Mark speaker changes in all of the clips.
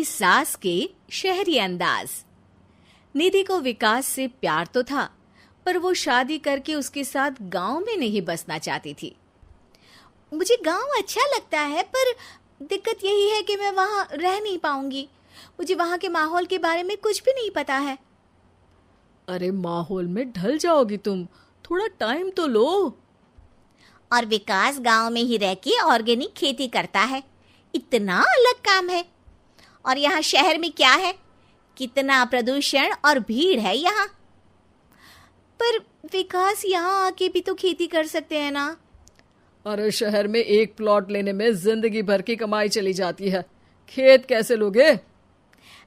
Speaker 1: सास के शहरी अंदाज। निधि को विकास से प्यार तो था, पर वो शादी करके उसके साथ गांव में नहीं बसना चाहती थी। मुझे गांव अच्छा लगता है, पर दिक्कत यही है कि मैं वहां रह नहीं पाऊंगी। मुझे वहां के माहौल के बारे में कुछ भी नहीं पता है।
Speaker 2: अरे माहौल में ढल जाओगी तुम, थोड़ा टाइम तो लो।
Speaker 1: और विकास गांव में ही रह के ऑर्गेनिक खेती करता है, इतना अलग काम है। और यहाँ शहर में क्या है, कितना प्रदूषण और भीड़ है यहाँ। पर विकास यहाँ आके भी तो खेती कर सकते हैं ना।
Speaker 2: अरे शहर में एक प्लॉट लेने में जिंदगी भर की कमाई चली जाती है, खेत कैसे लोगे?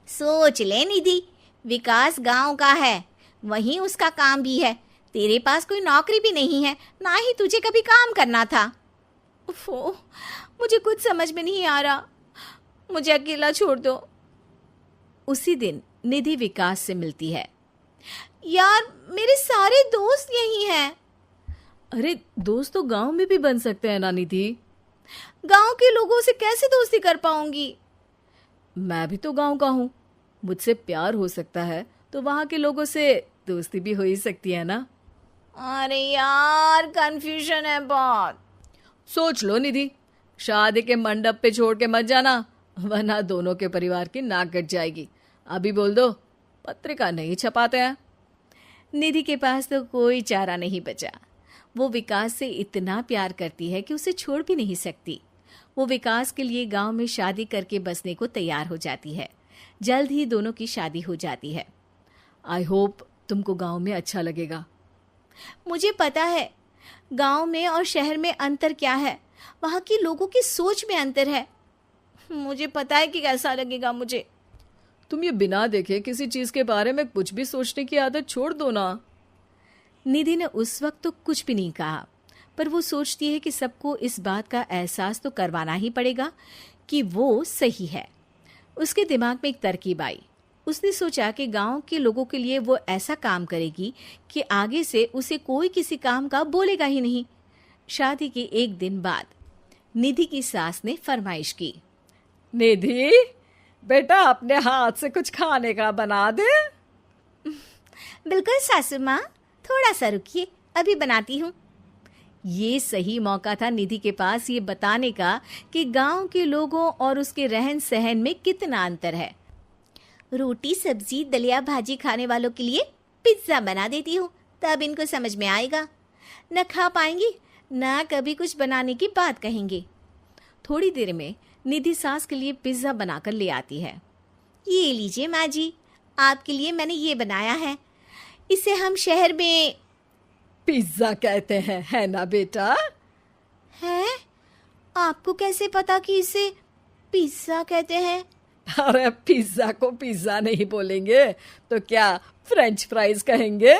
Speaker 1: सोच ले निधि, विकास गांव का है, वहीं उसका काम भी है। तेरे पास कोई नौकरी भी नहीं है, ना ही तुझे कभी काम करना था। उफ़ो, मुझे कुछ समझ में नहीं आ रहा, मुझे अकेला छोड़ दो। उसी दिन निधि विकास से मिलती है। यार, मेरे सारे दोस्त यही हैं।
Speaker 2: अरे दोस्त तो गांव में भी बन सकते हैं ना निधि।
Speaker 1: गांव के लोगों से कैसे दोस्ती कर पाऊंगी?
Speaker 2: मैं भी तो गांव का हूँ, मुझसे प्यार हो सकता है तो वहां के लोगों से दोस्ती भी हो ही सकती है ना।
Speaker 1: अरे यार, कंफ्यूजन है बहुत।
Speaker 2: सोच लो निधि, शादी के मंडप पे छोड़ के मत जाना, वरना दोनों के परिवार की नाक कट जाएगी। अभी बोल दो, पत्रिका नहीं छपाते हैं।
Speaker 1: निधि के पास तो कोई चारा नहीं बचा। वो विकास से इतना प्यार करती है कि उसे छोड़ भी नहीं सकती। वो विकास के लिए गांव में शादी करके बसने को तैयार हो जाती है। जल्द ही दोनों की शादी हो जाती है।
Speaker 2: आई होप तुमको गांव में अच्छा लगेगा।
Speaker 1: मुझे पता है गांव में और शहर में अंतर क्या है, वहाँ के लोगों की सोच में अंतर है। मुझे पता है कि कैसा लगेगा मुझे।
Speaker 2: तुम ये बिना देखे किसी चीज के बारे में कुछ भी सोचने की आदत छोड़ दो ना।
Speaker 1: निधि ने उस वक्त तो कुछ भी नहीं कहा, पर वो सोचती है कि सबको इस बात का एहसास तो करवाना ही पड़ेगा कि वो सही है। उसके दिमाग में एक तरकीब आई। उसने सोचा कि गांव के लोगों के लिए वो ऐसा काम करेगी कि आगे से उसे कोई किसी काम का बोलेगा ही नहीं। शादी के एक दिन बाद निधि की सास ने फरमाइश की।
Speaker 2: निधि बेटा, अपने हाथ से कुछ खाने का बना दे।
Speaker 1: बिल्कुल सासू माँ, थोड़ा सा रुकिए, अभी बनाती हूँ। ये सही मौका था निधि के पास ये बताने का कि गांव के लोगों और उसके रहन सहन में कितना अंतर है। रोटी सब्जी दलिया भाजी खाने वालों के लिए पिज्जा बना देती हूँ, तब इनको समझ में आएगा। न खा पाएंगी, न कभी कुछ बनाने की बात कहेंगे। थोड़ी देर में निधि सास के लिए पिज्जा बनाकर ले आती है। ये लीजिए माँ जी, आपके लिए मैंने ये बनाया है। इसे हम शहर में
Speaker 2: पिज्जा कहते हैं, है ना बेटा?
Speaker 1: है? आपको कैसे पता कि इसे पिज्जा कहते हैं?
Speaker 2: अरे पिज्जा को पिज्जा नहीं बोलेंगे तो क्या फ्रेंच फ्राइज कहेंगे?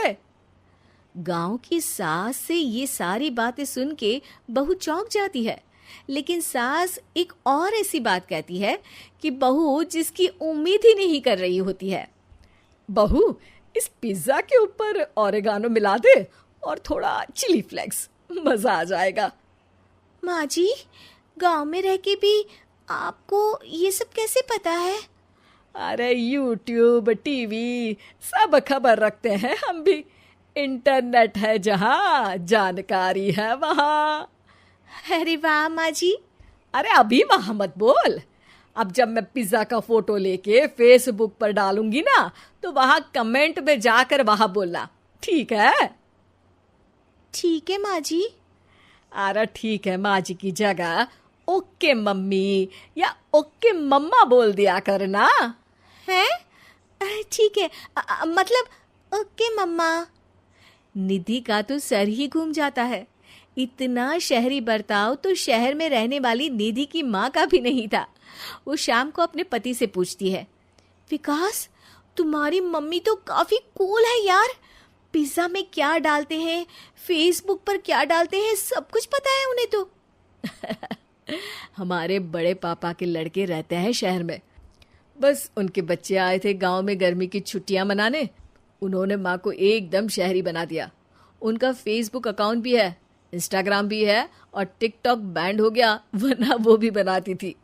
Speaker 1: गांव की सास से ये सारी बातें सुन के बहू चौंक जाती है, लेकिन सास एक और ऐसी बात कहती है कि बहू जिसकी उम्मीद ही नहीं कर रही होती है।
Speaker 2: बहू, इस पिज्जा के ऊपर ओरेगानो मिला दे और थोड़ा चिली फ्लेक्स, मजा आ जाएगा।
Speaker 1: माँ जी, गांव में रह के भी आपको ये सब कैसे पता है?
Speaker 2: अरे यूट्यूब टीवी सब खबर रखते हैं हम भी। इंटरनेट है जहाँ, जानकारी है वहाँ।
Speaker 1: अरे वाह माँ जी।
Speaker 2: अरे अभी वहाँ मत बोल, अब जब मैं पिज्जा का फोटो लेके फेसबुक पर डालूंगी ना, तो वहाँ कमेंट में जाकर वहाँ बोलना, ठीक है?
Speaker 1: ठीक है माँ जी।
Speaker 2: अरे ठीक है माँ जी की जगह ओके मम्मी या ओके मम्मा बोल दिया करना।
Speaker 1: है? ठीक है, मतलब ओके मम्मा। निधि का तो सर ही घूम जाता है। इतना शहरी बर्ताव तो शहर में रहने वाली निधि की माँ का भी नहीं था। वो शाम को अपने पति से पूछती है, विकास, तुम्हारी मम्मी तो काफी कूल है यार। पिज्जा में क्या डालते हैं, फेसबुक पर क्या डालते हैं, सब कुछ पता है उन्हें तो।
Speaker 2: हमारे बड़े पापा के लड़के रहते हैं शहर में, बस उनके बच्चे आए थे गांव में गर्मी की छुट्टियां मनाने। उन्होंने माँ को एकदम शहरी बना दिया। उनका फेसबुक अकाउंट भी है, इंस्टाग्राम भी है और टिकटॉक बैंड हो गया, वरना वो भी बनाती थी।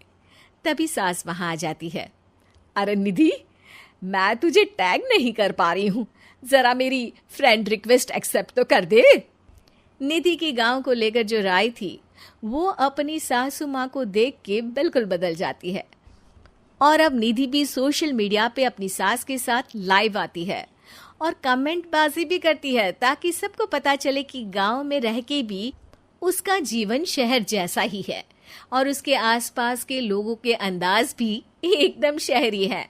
Speaker 2: तभी सास वहां आ जाती है। अरे निधि, मैं तुझे टैग नहीं कर पा रही हूँ, जरा मेरी फ्रेंड रिक्वेस्ट एक्सेप्ट तो कर दे।
Speaker 1: निधि की गांव को लेकर जो राय थी वो अपनी सासू माँ को देख के बिल्कुल बदल जाती है। और अब निधि भी सोशल मीडिया पे अपनी सास के साथ लाइव आती है और कमेंट बाजी भी करती है, ताकि सबको पता चले कि गांव में रह के भी उसका जीवन शहर जैसा ही है और उसके आसपास के लोगों के अंदाज भी एकदम शहरी है।